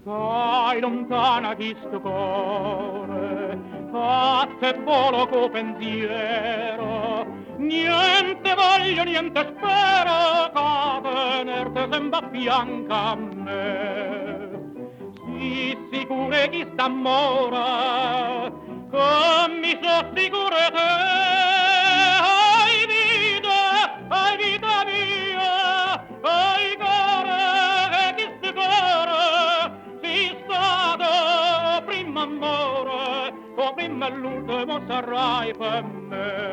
Stai lontana di sto cuore, fatte volo co pensiero, niente voglio, niente spero, che tenerte sempre a fianco a me. Si sicure chi sta amore, che mi so sicure te. Ai vita mia, ai cuore, chi sto cuore, si stato prima amore, o prima l'ultimo sarai per me.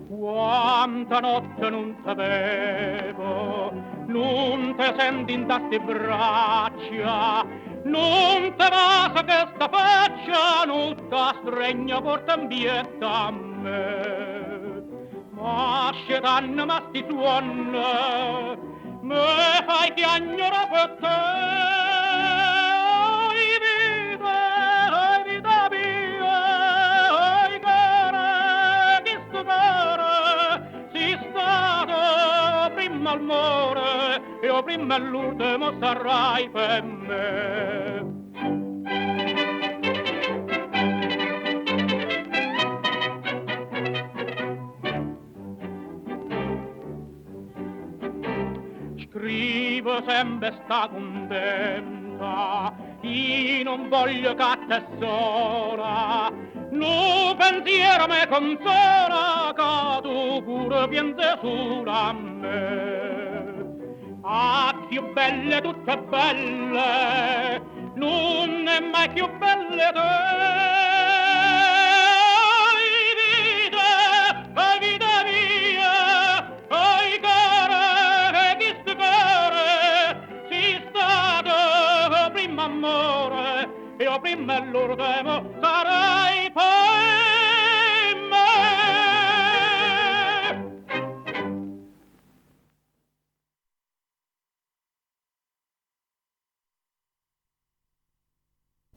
Quanta notte non sapevo, non te senti in tasti braccia, non te basa che sta faccia, non te stregna porta in bietta a me. Ma scetanno ma sti suona, me fai piagnere per te. Ai vita mia, ai cuore, chi sto cuore, si stato prima amore, io prima l'ultimo sarai per me. Scrivo sempre sta contenta, io non voglio che te sola, no pensiero me consola, che tu pure pensi sulla me. Ah, più belle, tutte belle, non è mai più belle te. Ai vita mia, ai cuore, chi sto cuore, si stato prima amore, io prima l'ultimo sarò.